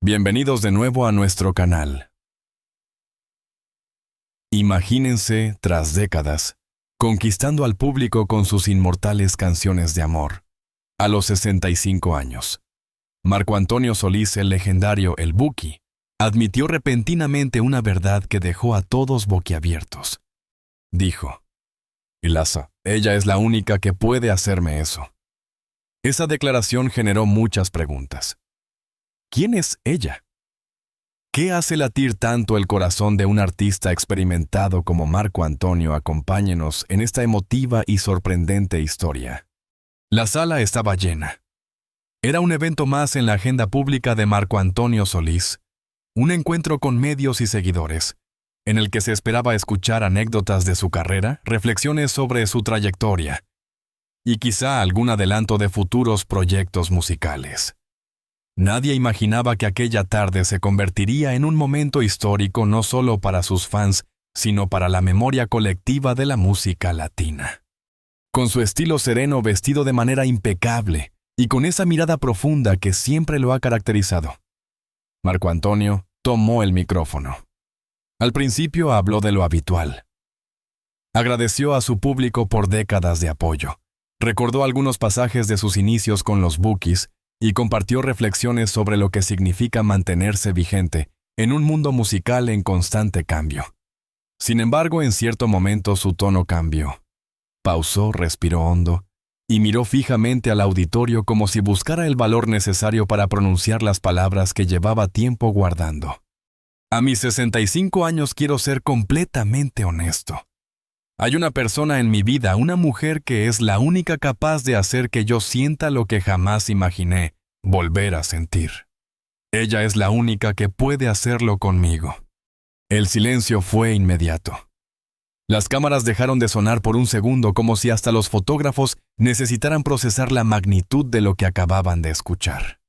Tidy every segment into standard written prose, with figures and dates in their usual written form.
Bienvenidos de nuevo a nuestro canal. Imagínense, tras décadas, conquistando al público con sus inmortales canciones de amor. A los 65 años, Marco Antonio Solís, el legendario El Buki, admitió repentinamente una verdad que dejó a todos boquiabiertos. Dijo: "Ilaza, ella es la única que puede hacerme eso". Esa declaración generó muchas preguntas. ¿Quién es ella? ¿Qué hace latir tanto el corazón de un artista experimentado como Marco Antonio? Acompáñenos en esta emotiva y sorprendente historia. La sala estaba llena. Era un evento más en la agenda pública de Marco Antonio Solís, un encuentro con medios y seguidores, en el que se esperaba escuchar anécdotas de su carrera, reflexiones sobre su trayectoria y quizá algún adelanto de futuros proyectos musicales. Nadie imaginaba que aquella tarde se convertiría en un momento histórico no solo para sus fans, sino para la memoria colectiva de la música latina. Con su estilo sereno, vestido de manera impecable y con esa mirada profunda que siempre lo ha caracterizado, Marco Antonio tomó el micrófono. Al principio habló de lo habitual. Agradeció a su público por décadas de apoyo. Recordó algunos pasajes de sus inicios con los Bukis y compartió reflexiones sobre lo que significa mantenerse vigente en un mundo musical en constante cambio. Sin embargo, en cierto momento su tono cambió. Pausó, respiró hondo y miró fijamente al auditorio como si buscara el valor necesario para pronunciar las palabras que llevaba tiempo guardando. A mis 65 años quiero ser completamente honesto. Hay una persona en mi vida, una mujer que es la única capaz de hacer que yo sienta lo que jamás imaginé volver a sentir. Ella es la única que puede hacerlo conmigo. El silencio fue inmediato. Las cámaras dejaron de sonar por un segundo, como si hasta los fotógrafos necesitaran procesar la magnitud de lo que acababan de escuchar.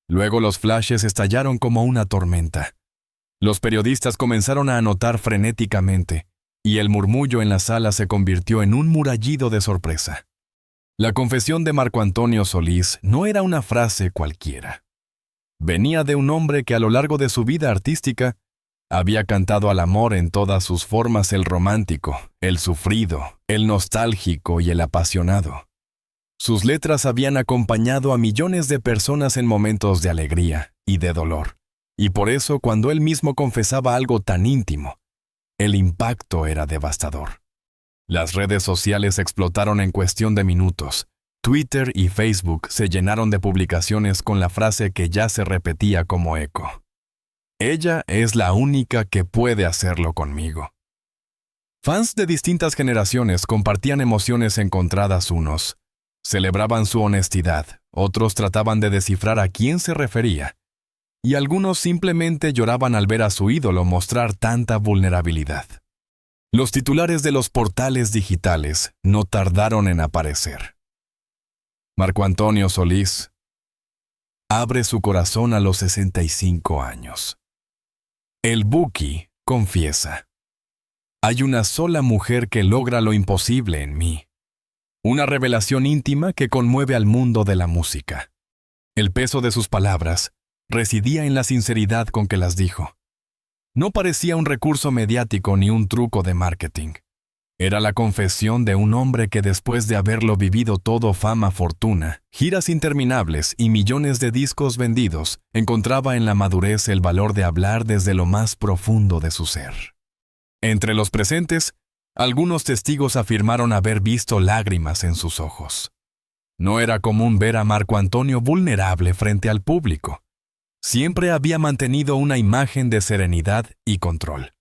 Luego los flashes estallaron como una tormenta. Los periodistas comenzaron a anotar frenéticamente, y el murmullo en la sala se convirtió en un murallido de sorpresa. La confesión de Marco Antonio Solís no era una frase cualquiera. Venía de un hombre que a lo largo de su vida artística había cantado al amor en todas sus formas: el romántico, el sufrido, el nostálgico y el apasionado. Sus letras habían acompañado a millones de personas en momentos de alegría y de dolor, y por eso cuando él mismo confesaba algo tan íntimo, el impacto era devastador. Las redes sociales explotaron en cuestión de minutos. Twitter y Facebook se llenaron de publicaciones con la frase que ya se repetía como eco: "Ella es la única que puede hacerlo conmigo". Fans de distintas generaciones compartían emociones encontradas. Unos celebraban su honestidad, otros trataban de descifrar a quién se refería, y algunos simplemente lloraban al ver a su ídolo mostrar tanta vulnerabilidad. Los titulares de los portales digitales no tardaron en aparecer. Marco Antonio Solís abre su corazón a los 65 años. El Buki confiesa: "Hay una sola mujer que logra lo imposible en mí". Una revelación íntima que conmueve al mundo de la música. El peso de sus palabras residía en la sinceridad con que las dijo. No parecía un recurso mediático ni un truco de marketing. Era la confesión de un hombre que, después de haberlo vivido todo, fama, fortuna, giras interminables y millones de discos vendidos, encontraba en la madurez el valor de hablar desde lo más profundo de su ser. Entre los presentes, algunos testigos afirmaron haber visto lágrimas en sus ojos. No era común ver a Marco Antonio vulnerable frente al público. Siempre había mantenido una imagen de serenidad y control.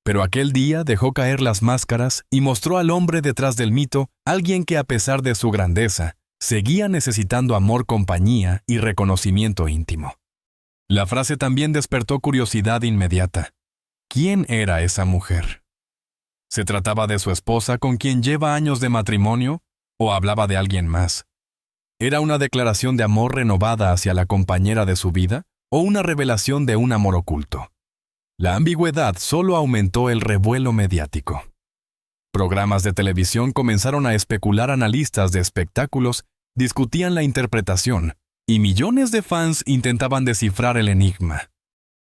Pero aquel día dejó caer las máscaras y mostró al hombre detrás del mito, alguien que, a pesar de su grandeza, seguía necesitando amor, compañía y reconocimiento íntimo. La frase también despertó curiosidad inmediata. ¿Quién era esa mujer? ¿Se trataba de su esposa con quien lleva años de matrimonio o hablaba de alguien más? ¿Era una declaración de amor renovada hacia la compañera de su vida o una revelación de un amor oculto? La ambigüedad solo aumentó el revuelo mediático. Programas de televisión comenzaron a especular, analistas de espectáculos discutían la interpretación, y millones de fans intentaban descifrar el enigma.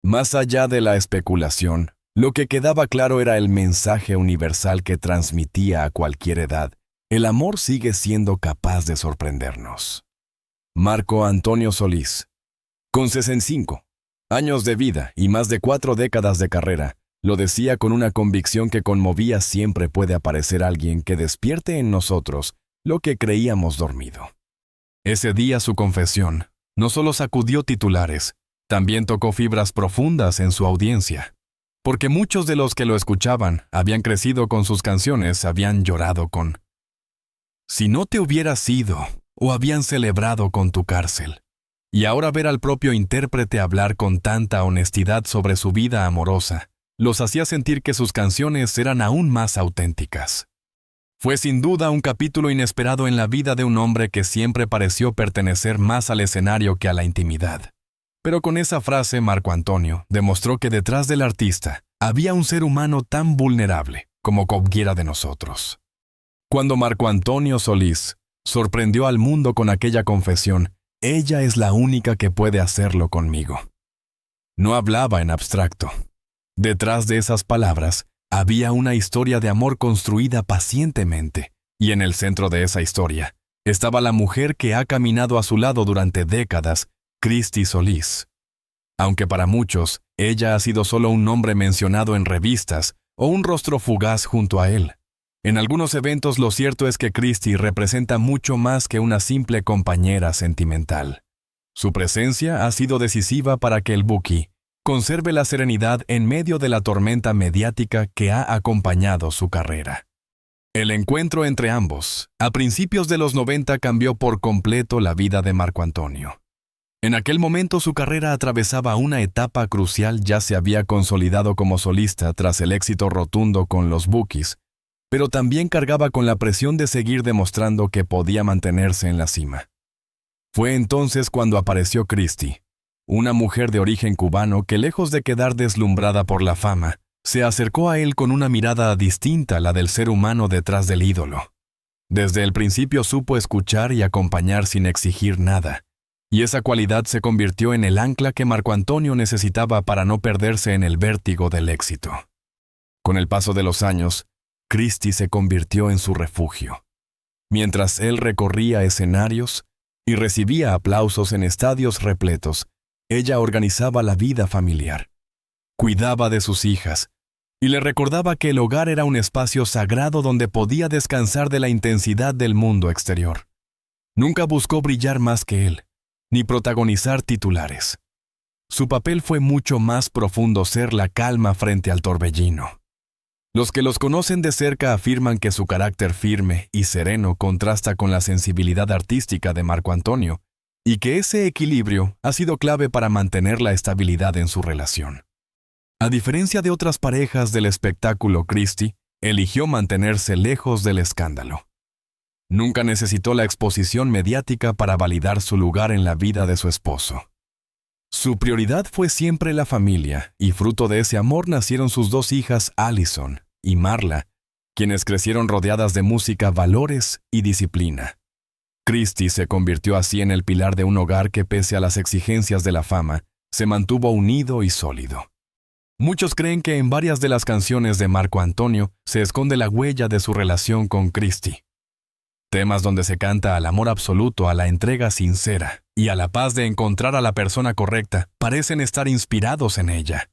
Más allá de la especulación, lo que quedaba claro era el mensaje universal que transmitía a cualquier edad. El amor sigue siendo capaz de sorprendernos. Marco Antonio Solís, con 65 años de vida y más de 4 décadas de carrera, lo decía con una convicción que conmovía: siempre puede aparecer alguien que despierte en nosotros lo que creíamos dormido. Ese día su confesión no solo sacudió titulares, también tocó fibras profundas en su audiencia, porque muchos de los que lo escuchaban habían crecido con sus canciones, habían llorado con "Si no te hubieras ido", o habían celebrado con tu cárcel. Y ahora ver al propio intérprete hablar con tanta honestidad sobre su vida amorosa los hacía sentir que sus canciones eran aún más auténticas. Fue sin duda un capítulo inesperado en la vida de un hombre que siempre pareció pertenecer más al escenario que a la intimidad. Pero con esa frase, Marco Antonio demostró que detrás del artista había un ser humano tan vulnerable como cualquiera de nosotros. Cuando Marco Antonio Solís sorprendió al mundo con aquella confesión: "Ella es la única que puede hacerlo conmigo", no hablaba en abstracto. Detrás de esas palabras había una historia de amor construida pacientemente, y en el centro de esa historia estaba la mujer que ha caminado a su lado durante décadas, Christy Solís. Aunque para muchos, ella ha sido solo un nombre mencionado en revistas o un rostro fugaz junto a él. En algunos eventos lo cierto es que Christy representa mucho más que una simple compañera sentimental. Su presencia ha sido decisiva para que el Buki conserve la serenidad en medio de la tormenta mediática que ha acompañado su carrera. El encuentro entre ambos, a principios de los 90, cambió por completo la vida de Marco Antonio. En aquel momento su carrera atravesaba una etapa crucial. Ya se había consolidado como solista tras el éxito rotundo con los Bukis, pero también cargaba con la presión de seguir demostrando que podía mantenerse en la cima. Fue entonces cuando apareció Christy, una mujer de origen cubano que, lejos de quedar deslumbrada por la fama, se acercó a él con una mirada distinta a la del ser humano detrás del ídolo. Desde el principio supo escuchar y acompañar sin exigir nada, y esa cualidad se convirtió en el ancla que Marco Antonio necesitaba para no perderse en el vértigo del éxito. Con el paso de los años, Christy se convirtió en su refugio. Mientras él recorría escenarios y recibía aplausos en estadios repletos, ella organizaba la vida familiar, cuidaba de sus hijas y le recordaba que el hogar era un espacio sagrado donde podía descansar de la intensidad del mundo exterior. Nunca buscó brillar más que él, ni protagonizar titulares. Su papel fue mucho más profundo: ser la calma frente al torbellino. Los que los conocen de cerca afirman que su carácter firme y sereno contrasta con la sensibilidad artística de Marco Antonio, y que ese equilibrio ha sido clave para mantener la estabilidad en su relación. A diferencia de otras parejas del espectáculo, Christy eligió mantenerse lejos del escándalo. Nunca necesitó la exposición mediática para validar su lugar en la vida de su esposo. Su prioridad fue siempre la familia, y fruto de ese amor nacieron sus 2 hijas, Allison y Marla, quienes crecieron rodeadas de música, valores y disciplina. Christy se convirtió así en el pilar de un hogar que, pese a las exigencias de la fama, se mantuvo unido y sólido. Muchos creen que en varias de las canciones de Marco Antonio se esconde la huella de su relación con Christy. Temas donde se canta al amor absoluto, a la entrega sincera y a la paz de encontrar a la persona correcta, parecen estar inspirados en ella.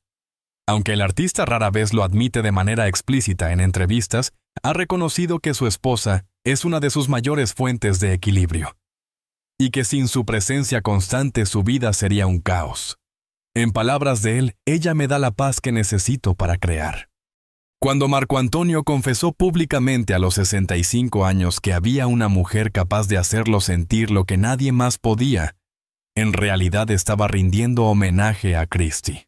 Aunque el artista rara vez lo admite de manera explícita en entrevistas, ha reconocido que su esposa es una de sus mayores fuentes de equilibrio, y que sin su presencia constante su vida sería un caos. En palabras de él, ella me da la paz que necesito para crear. Cuando Marco Antonio confesó públicamente a los 65 años que había una mujer capaz de hacerlo sentir lo que nadie más podía, en realidad estaba rindiendo homenaje a Christy.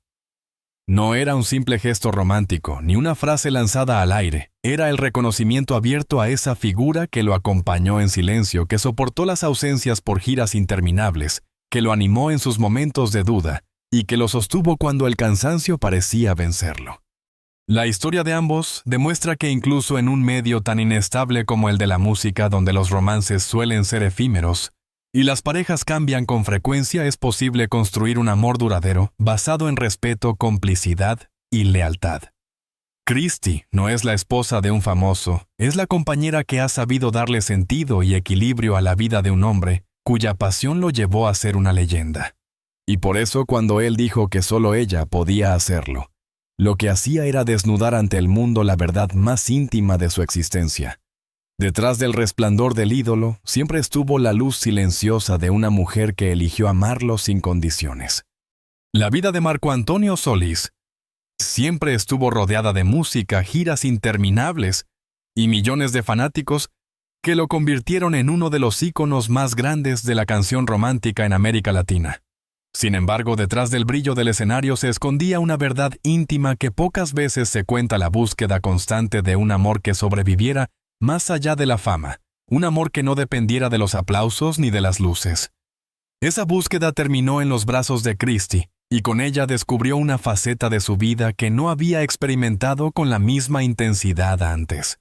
No era un simple gesto romántico, ni una frase lanzada al aire. Era el reconocimiento abierto a esa figura que lo acompañó en silencio, que soportó las ausencias por giras interminables, que lo animó en sus momentos de duda y que lo sostuvo cuando el cansancio parecía vencerlo. La historia de ambos demuestra que incluso en un medio tan inestable como el de la música, donde los romances suelen ser efímeros, y las parejas cambian con frecuencia, es posible construir un amor duradero basado en respeto, complicidad y lealtad. Christy no es la esposa de un famoso, es la compañera que ha sabido darle sentido y equilibrio a la vida de un hombre cuya pasión lo llevó a ser una leyenda. Y por eso, cuando él dijo que solo ella podía hacerlo, lo que hacía era desnudar ante el mundo la verdad más íntima de su existencia. Detrás del resplandor del ídolo siempre estuvo la luz silenciosa de una mujer que eligió amarlo sin condiciones. La vida de Marco Antonio Solís siempre estuvo rodeada de música, giras interminables y millones de fanáticos que lo convirtieron en uno de los íconos más grandes de la canción romántica en América Latina. Sin embargo, detrás del brillo del escenario se escondía una verdad íntima que pocas veces se cuenta: la búsqueda constante de un amor que sobreviviera más allá de la fama, un amor que no dependiera de los aplausos ni de las luces. Esa búsqueda terminó en los brazos de Christy, y con ella descubrió una faceta de su vida que no había experimentado con la misma intensidad antes.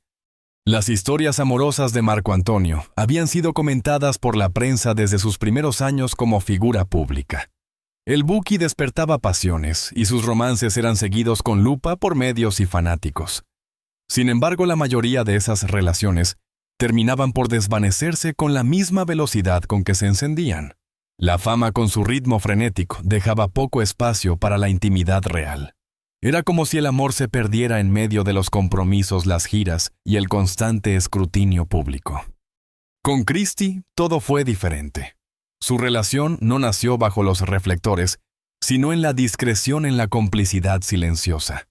Las historias amorosas de Marco Antonio habían sido comentadas por la prensa desde sus primeros años como figura pública. El Buki despertaba pasiones y sus romances eran seguidos con lupa por medios y fanáticos. Sin embargo, la mayoría de esas relaciones terminaban por desvanecerse con la misma velocidad con que se encendían. La fama, con su ritmo frenético, dejaba poco espacio para la intimidad real. Era como si el amor se perdiera en medio de los compromisos, las giras y el constante escrutinio público. Con Christy todo fue diferente. Su relación no nació bajo los reflectores, sino en la discreción, en la complicidad silenciosa.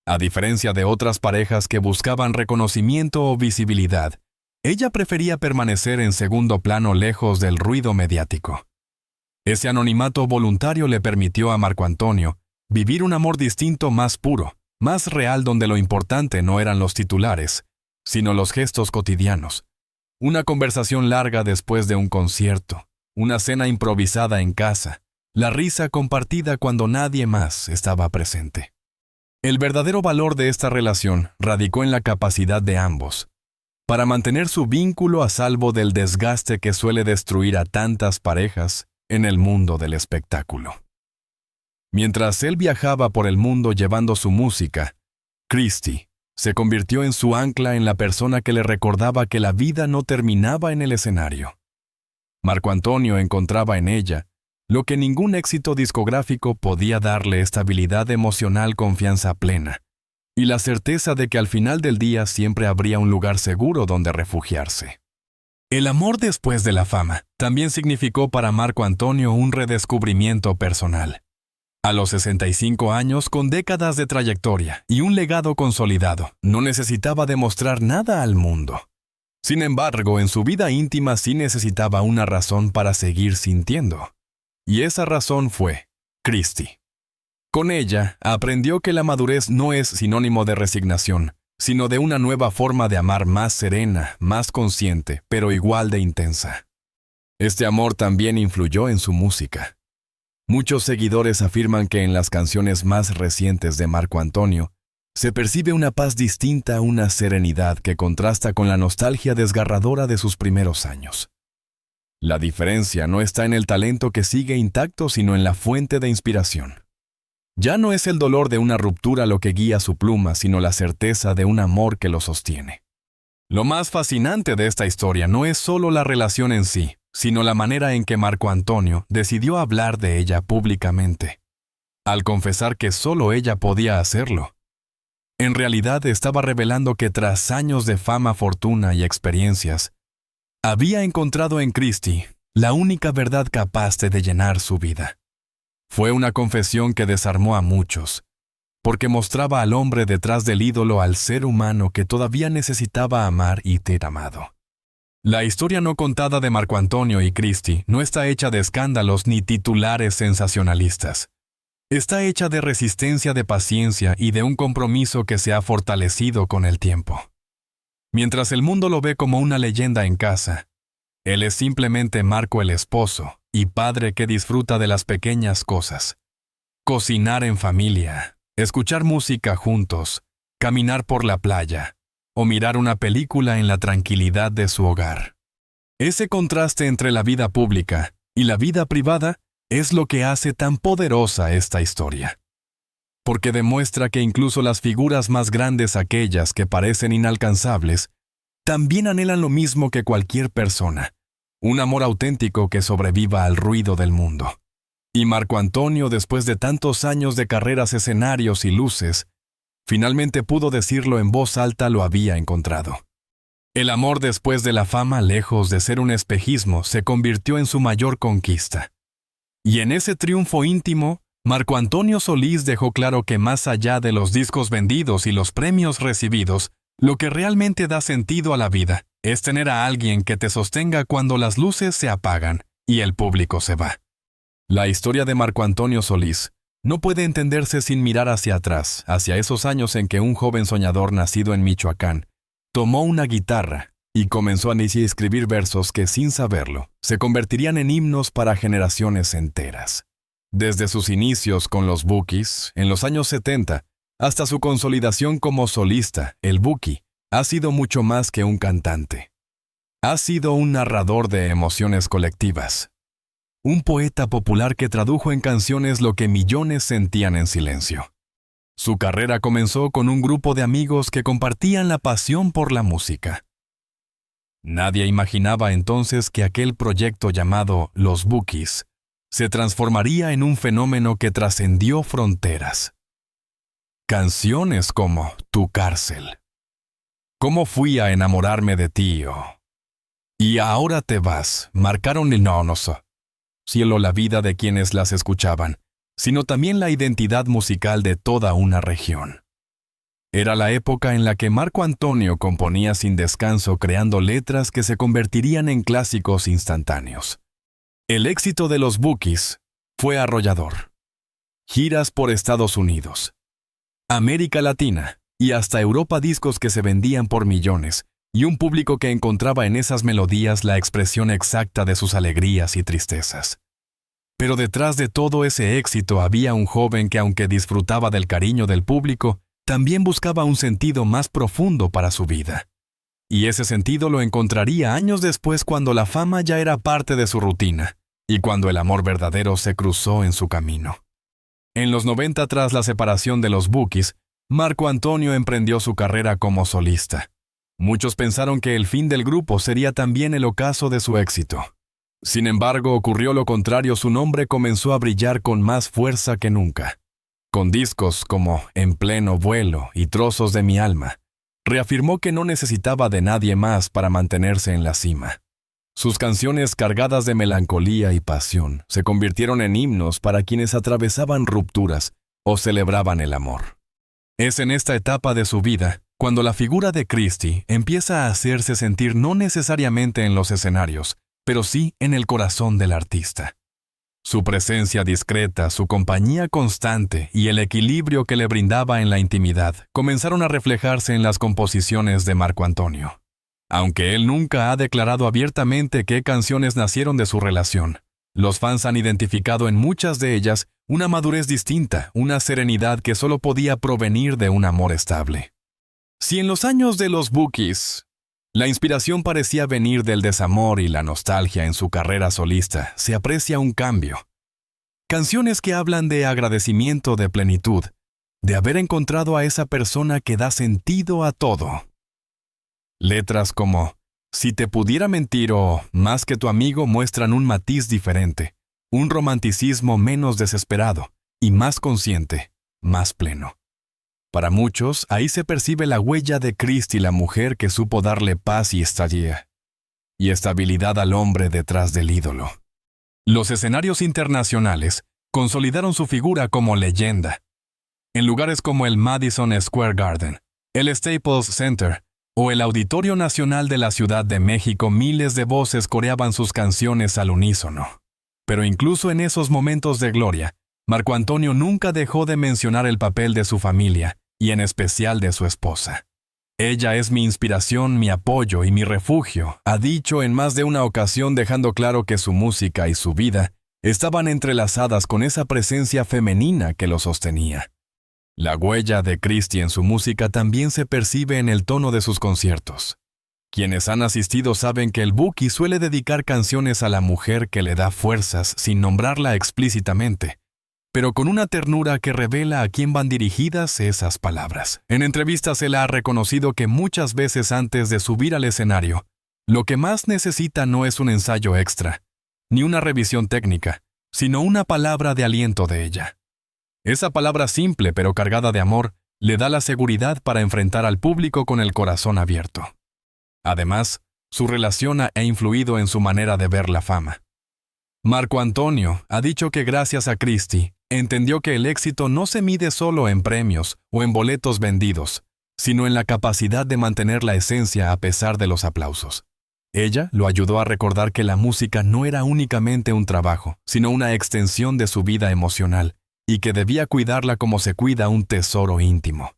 A diferencia de otras parejas que buscaban reconocimiento o visibilidad, ella prefería permanecer en segundo plano, lejos del ruido mediático. Ese anonimato voluntario le permitió a Marco Antonio vivir un amor distinto, más puro, más real, donde lo importante no eran los titulares, sino los gestos cotidianos. Una conversación larga después de un concierto, una cena improvisada en casa, la risa compartida cuando nadie más estaba presente. El verdadero valor de esta relación radicó en la capacidad de ambos para mantener su vínculo a salvo del desgaste que suele destruir a tantas parejas en el mundo del espectáculo. Mientras él viajaba por el mundo llevando su música, Christy se convirtió en su ancla, en la persona que le recordaba que la vida no terminaba en el escenario. Marco Antonio encontraba en ella lo que ningún éxito discográfico podía darle: estabilidad emocional, confianza plena y la certeza de que al final del día siempre habría un lugar seguro donde refugiarse. El amor después de la fama también significó para Marco Antonio un redescubrimiento personal. A los 65 años, con décadas de trayectoria y un legado consolidado, no necesitaba demostrar nada al mundo. Sin embargo, en su vida íntima sí necesitaba una razón para seguir sintiendo. Y esa razón fue Christy. Con ella, aprendió que la madurez no es sinónimo de resignación, sino de una nueva forma de amar, más serena, más consciente, pero igual de intensa. Este amor también influyó en su música. Muchos seguidores afirman que en las canciones más recientes de Marco Antonio se percibe una paz distinta, una serenidad que contrasta con la nostalgia desgarradora de sus primeros años. La diferencia no está en el talento que sigue intacto, sino en la fuente de inspiración. Ya no es el dolor de una ruptura lo que guía su pluma, sino la certeza de un amor que lo sostiene. Lo más fascinante de esta historia no es solo la relación en sí, sino la manera en que Marco Antonio decidió hablar de ella públicamente. Al confesar que solo ella podía hacerlo, en realidad estaba revelando que tras años de fama, fortuna y experiencias, había encontrado en Christy la única verdad capaz de llenar su vida. Fue una confesión que desarmó a muchos, porque mostraba al hombre detrás del ídolo, al ser humano que todavía necesitaba amar y ser amado. La historia no contada de Marco Antonio y Christy no está hecha de escándalos ni titulares sensacionalistas. Está hecha de resistencia, de paciencia y de un compromiso que se ha fortalecido con el tiempo. Mientras el mundo lo ve como una leyenda en casa, él es simplemente Marco, el esposo y padre que disfruta de las pequeñas cosas. Cocinar en familia, escuchar música juntos, caminar por la playa o mirar una película en la tranquilidad de su hogar. Ese contraste entre la vida pública y la vida privada es lo que hace tan poderosa esta historia. Porque demuestra que incluso las figuras más grandes, aquellas que parecen inalcanzables, también anhelan lo mismo que cualquier persona, un amor auténtico que sobreviva al ruido del mundo. Y Marco Antonio, después de tantos años de carreras, escenarios y luces, finalmente pudo decirlo en voz alta: lo había encontrado. El amor después de la fama, lejos de ser un espejismo, se convirtió en su mayor conquista. Y en ese triunfo íntimo, Marco Antonio Solís dejó claro que más allá de los discos vendidos y los premios recibidos, lo que realmente da sentido a la vida es tener a alguien que te sostenga cuando las luces se apagan y el público se va. La historia de Marco Antonio Solís no puede entenderse sin mirar hacia atrás, hacia esos años en que un joven soñador nacido en Michoacán tomó una guitarra y comenzó a escribir versos que, sin saberlo, se convertirían en himnos para generaciones enteras. Desde sus inicios con los Bukis, en los años 70, hasta su consolidación como solista, el Buki ha sido mucho más que un cantante. Ha sido un narrador de emociones colectivas. Un poeta popular que tradujo en canciones lo que millones sentían en silencio. Su carrera comenzó con un grupo de amigos que compartían la pasión por la música. Nadie imaginaba entonces que aquel proyecto llamado Los Bukis se transformaría en un fenómeno que trascendió fronteras. Canciones como Tu cárcel, Cómo fui a enamorarme de ti, y Ahora te vas, marcaron no solo la vida de quienes las escuchaban, sino también la identidad musical de toda una región. Era la época en la que Marco Antonio componía sin descanso, creando letras que se convertirían en clásicos instantáneos. El éxito de los Bukis fue arrollador. Giras por Estados Unidos, América Latina y hasta Europa, discos que se vendían por millones, y un público que encontraba en esas melodías la expresión exacta de sus alegrías y tristezas. Pero detrás de todo ese éxito había un joven que, aunque disfrutaba del cariño del público, también buscaba un sentido más profundo para su vida. Y ese sentido lo encontraría años después, cuando la fama ya era parte de su rutina, y cuando el amor verdadero se cruzó en su camino. En los 90, tras la separación de los Bukis, Marco Antonio emprendió su carrera como solista. Muchos pensaron que el fin del grupo sería también el ocaso de su éxito. Sin embargo, ocurrió lo contrario. Su nombre comenzó a brillar con más fuerza que nunca. Con discos como En pleno vuelo y Trozos de mi alma, reafirmó que no necesitaba de nadie más para mantenerse en la cima. Sus canciones, cargadas de melancolía y pasión, se convirtieron en himnos para quienes atravesaban rupturas o celebraban el amor. Es en esta etapa de su vida cuando la figura de Christy empieza a hacerse sentir, no necesariamente en los escenarios, pero sí en el corazón del artista. Su presencia discreta, su compañía constante y el equilibrio que le brindaba en la intimidad comenzaron a reflejarse en las composiciones de Marco Antonio. Aunque él nunca ha declarado abiertamente qué canciones nacieron de su relación, los fans han identificado en muchas de ellas una madurez distinta, una serenidad que solo podía provenir de un amor estable. Si en los años de los Bukis la inspiración parecía venir del desamor y la nostalgia, en su carrera solista se aprecia un cambio. Canciones que hablan de agradecimiento, de plenitud, de haber encontrado a esa persona que da sentido a todo. Letras como Si te pudiera mentir o Más que tu amigo muestran un matiz diferente, un romanticismo menos desesperado y más consciente, más pleno. Para muchos, ahí se percibe la huella de Christy, la mujer que supo darle paz y estabilidad al hombre detrás del ídolo. Los escenarios internacionales consolidaron su figura como leyenda. En lugares como el Madison Square Garden, el Staples Center o el Auditorio Nacional de la Ciudad de México, miles de voces coreaban sus canciones al unísono. Pero incluso en esos momentos de gloria, Marco Antonio nunca dejó de mencionar el papel de su familia, y en especial de su esposa. Ella es mi inspiración, mi apoyo y mi refugio, ha dicho en más de una ocasión, dejando claro que su música y su vida estaban entrelazadas con esa presencia femenina que lo sostenía. La huella de Christy en su música también se percibe en el tono de sus conciertos. Quienes han asistido saben que el Buki suele dedicar canciones a la mujer que le da fuerzas sin nombrarla explícitamente, pero con una ternura que revela a quién van dirigidas esas palabras. En entrevistas él ha reconocido que muchas veces antes de subir al escenario, lo que más necesita no es un ensayo extra, ni una revisión técnica, sino una palabra de aliento de ella. Esa palabra simple pero cargada de amor le da la seguridad para enfrentar al público con el corazón abierto. Además, su relación ha influido en su manera de ver la fama. Marco Antonio ha dicho que gracias a Christy, entendió que el éxito no se mide solo en premios o en boletos vendidos, sino en la capacidad de mantener la esencia a pesar de los aplausos. Ella lo ayudó a recordar que la música no era únicamente un trabajo, sino una extensión de su vida emocional, y que debía cuidarla como se cuida un tesoro íntimo.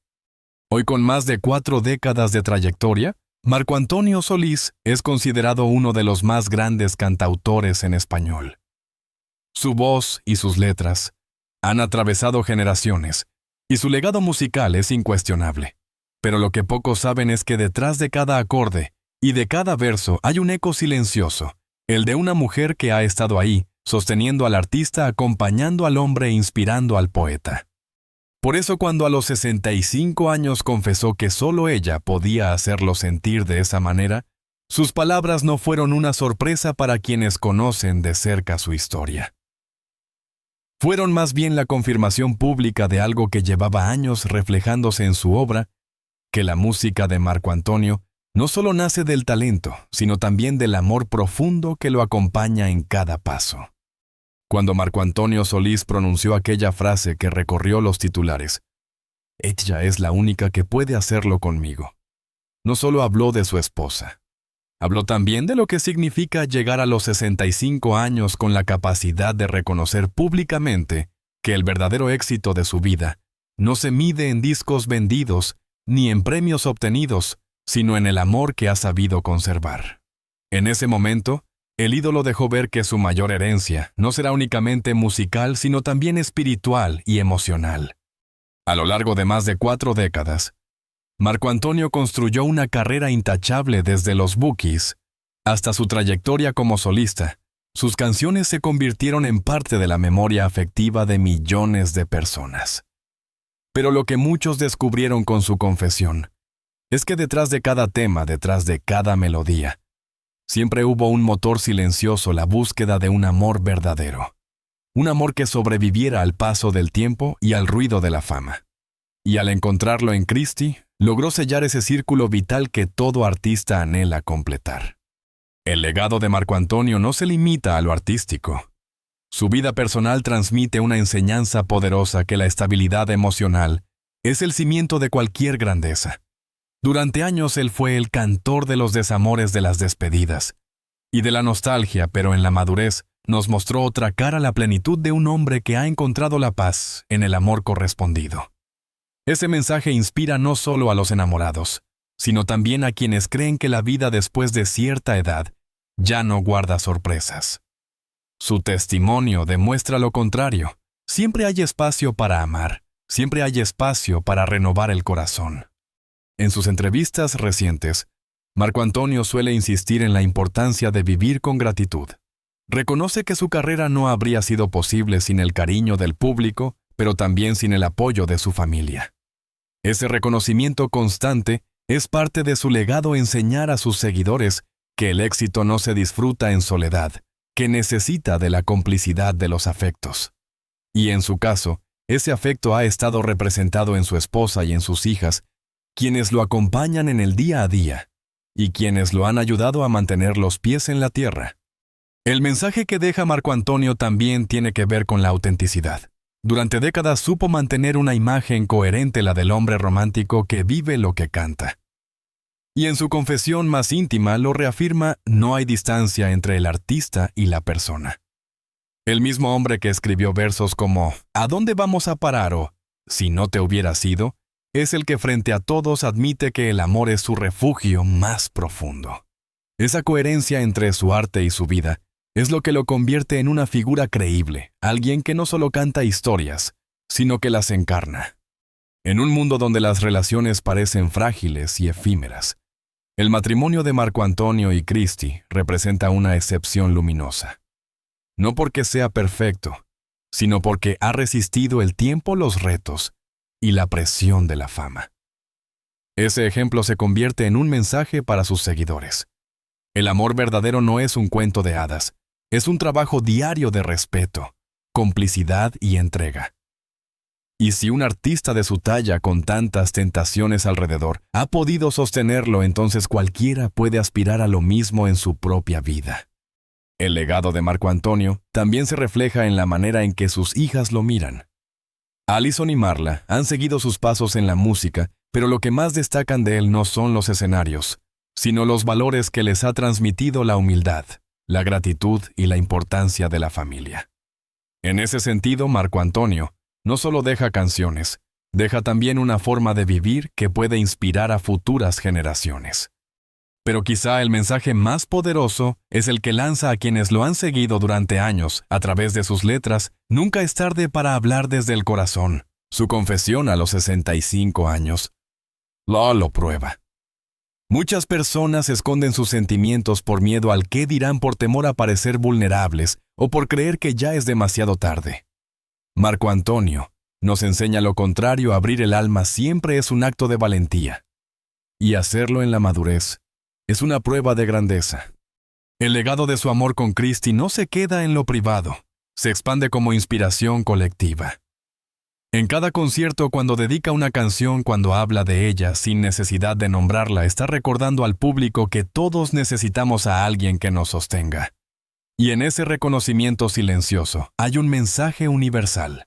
Hoy, con más de 4 décadas de trayectoria, Marco Antonio Solís es considerado uno de los más grandes cantautores en español. Su voz y sus letras han atravesado generaciones, y su legado musical es incuestionable. Pero lo que pocos saben es que detrás de cada acorde y de cada verso hay un eco silencioso, el de una mujer que ha estado ahí, sosteniendo al artista, acompañando al hombre e inspirando al poeta. Por eso, cuando a los 65 años confesó que solo ella podía hacerlo sentir de esa manera, sus palabras no fueron una sorpresa para quienes conocen de cerca su historia. Fueron más bien la confirmación pública de algo que llevaba años reflejándose en su obra, que la música de Marco Antonio no solo nace del talento, sino también del amor profundo que lo acompaña en cada paso. Cuando Marco Antonio Solís pronunció aquella frase que recorrió los titulares, «Ella es la única que puede hacerlo conmigo», no solo habló de su esposa, habló también de lo que significa llegar a los 65 años con la capacidad de reconocer públicamente que el verdadero éxito de su vida no se mide en discos vendidos ni en premios obtenidos, sino en el amor que ha sabido conservar. En ese momento, el ídolo dejó ver que su mayor herencia no será únicamente musical, sino también espiritual y emocional. A lo largo de más de 4 décadas, Marco Antonio construyó una carrera intachable desde los Bukis hasta su trayectoria como solista. Sus canciones se convirtieron en parte de la memoria afectiva de millones de personas. Pero lo que muchos descubrieron con su confesión es que detrás de cada tema, detrás de cada melodía, siempre hubo un motor silencioso, la búsqueda de un amor verdadero. Un amor que sobreviviera al paso del tiempo y al ruido de la fama. Y al encontrarlo en Christy, logró sellar ese círculo vital que todo artista anhela completar. El legado de Marco Antonio no se limita a lo artístico. Su vida personal transmite una enseñanza poderosa que la estabilidad emocional es el cimiento de cualquier grandeza. Durante años él fue el cantor de los desamores, de las despedidas y de la nostalgia, pero en la madurez nos mostró otra cara, la plenitud de un hombre que ha encontrado la paz en el amor correspondido. Ese mensaje inspira no solo a los enamorados, sino también a quienes creen que la vida después de cierta edad ya no guarda sorpresas. Su testimonio demuestra lo contrario. Siempre hay espacio para amar, siempre hay espacio para renovar el corazón. En sus entrevistas recientes, Marco Antonio suele insistir en la importancia de vivir con gratitud. Reconoce que su carrera no habría sido posible sin el cariño del público, pero también sin el apoyo de su familia. Ese reconocimiento constante es parte de su legado, enseñar a sus seguidores que el éxito no se disfruta en soledad, que necesita de la complicidad de los afectos. Y en su caso, ese afecto ha estado representado en su esposa y en sus hijas, quienes lo acompañan en el día a día, y quienes lo han ayudado a mantener los pies en la tierra. El mensaje que deja Marco Antonio también tiene que ver con la autenticidad. Durante décadas supo mantener una imagen coherente, la del hombre romántico que vive lo que canta. Y en su confesión más íntima lo reafirma: no hay distancia entre el artista y la persona. El mismo hombre que escribió versos como «¿A dónde vamos a parar?» o «Si no te hubiera sido», es el que frente a todos admite que el amor es su refugio más profundo. Esa coherencia entre su arte y su vida es lo que lo convierte en una figura creíble, alguien que no solo canta historias, sino que las encarna. En un mundo donde las relaciones parecen frágiles y efímeras, El matrimonio de Marco Antonio y Cristi representa una excepción luminosa. No porque sea perfecto, sino porque ha resistido el tiempo, los retos y la presión de la fama. Ese ejemplo se convierte en un mensaje para sus seguidores. El amor verdadero no es un cuento de hadas, es un trabajo diario de respeto, complicidad y entrega. Y si un artista de su talla, con tantas tentaciones alrededor, ha podido sostenerlo, entonces cualquiera puede aspirar a lo mismo en su propia vida. El legado de Marco Antonio también se refleja en la manera en que sus hijas lo miran. Allison y Marla han seguido sus pasos en la música, pero lo que más destacan de él no son los escenarios, sino los valores que les ha transmitido la humildad, la gratitud y la importancia de la familia. En ese sentido, Marco Antonio no solo deja canciones, deja también una forma de vivir que puede inspirar a futuras generaciones. Pero quizá el mensaje más poderoso es el que lanza a quienes lo han seguido durante años a través de sus letras. Nunca es tarde para hablar desde el corazón. Su confesión a los 65 años lo prueba. Muchas personas esconden sus sentimientos por miedo al qué dirán, por temor a parecer vulnerables o por creer que ya es demasiado tarde. Marco Antonio nos enseña lo contrario: abrir el alma siempre es un acto de valentía. Y hacerlo en la madurez es una prueba de grandeza. El legado de su amor con Cristi no se queda en lo privado, se expande como inspiración colectiva. En cada concierto, cuando dedica una canción, cuando habla de ella sin necesidad de nombrarla, está recordando al público que todos necesitamos a alguien que nos sostenga. Y en ese reconocimiento silencioso hay un mensaje universal.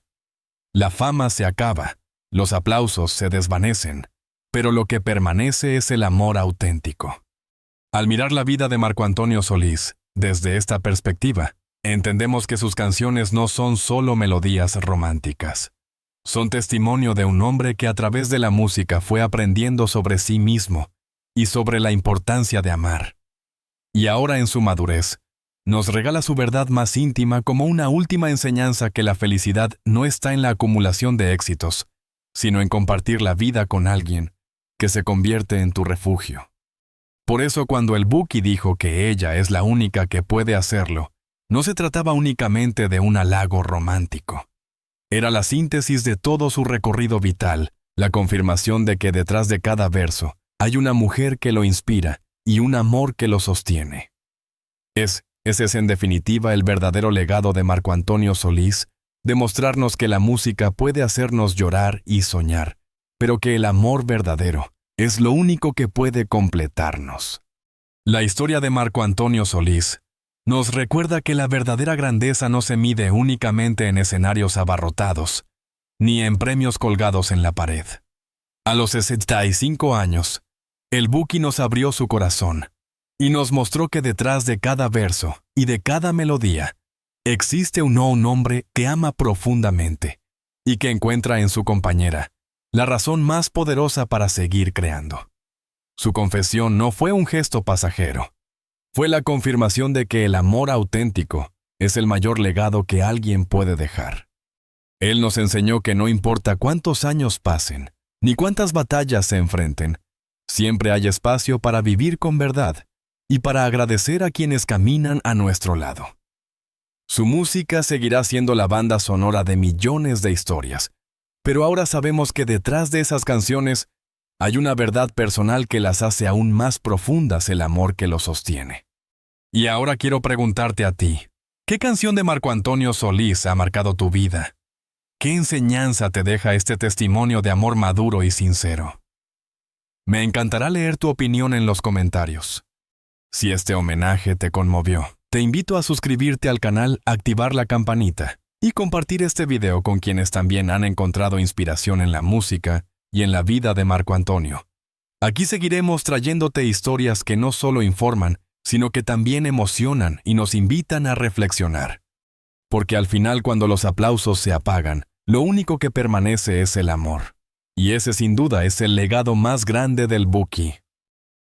La fama se acaba, los aplausos se desvanecen, pero lo que permanece es el amor auténtico. Al mirar la vida de Marco Antonio Solís, desde esta perspectiva, entendemos que sus canciones no son solo melodías románticas. Son testimonio de un hombre que a través de la música fue aprendiendo sobre sí mismo y sobre la importancia de amar. Y ahora, en su madurez, nos regala su verdad más íntima como una última enseñanza: que la felicidad no está en la acumulación de éxitos, sino en compartir la vida con alguien que se convierte en tu refugio. Por eso, cuando el Buki dijo que ella es la única que puede hacerlo, no se trataba únicamente de un halago romántico. Era la síntesis de todo su recorrido vital, la confirmación de que detrás de cada verso hay una mujer que lo inspira y un amor que lo sostiene. Ese es en definitiva el verdadero legado de Marco Antonio Solís: demostrarnos que la música puede hacernos llorar y soñar, pero que el amor verdadero es lo único que puede completarnos. La historia de Marco Antonio Solís nos recuerda que la verdadera grandeza no se mide únicamente en escenarios abarrotados, ni en premios colgados en la pared. A los 65 años, el Buki nos abrió su corazón y nos mostró que detrás de cada verso y de cada melodía existe un hombre que ama profundamente y que encuentra en su compañera la razón más poderosa para seguir creando. Su confesión no fue un gesto pasajero, fue la confirmación de que el amor auténtico es el mayor legado que alguien puede dejar. Él nos enseñó que no importa cuántos años pasen, ni cuántas batallas se enfrenten, siempre hay espacio para vivir con verdad y para agradecer a quienes caminan a nuestro lado. Su música seguirá siendo la banda sonora de millones de historias, pero ahora sabemos que detrás de esas canciones hay una verdad personal que las hace aún más profundas: el amor que los sostiene. Y ahora quiero preguntarte a ti, ¿qué canción de Marco Antonio Solís ha marcado tu vida? ¿Qué enseñanza te deja este testimonio de amor maduro y sincero? Me encantará leer tu opinión en los comentarios. Si este homenaje te conmovió, te invito a suscribirte al canal, activar la campanita y compartir este video con quienes también han encontrado inspiración en la música y en la vida de Marco Antonio. Aquí seguiremos trayéndote historias que no solo informan, sino que también emocionan y nos invitan a reflexionar. Porque al final, cuando los aplausos se apagan, lo único que permanece es el amor. Y ese sin duda es el legado más grande del Buki.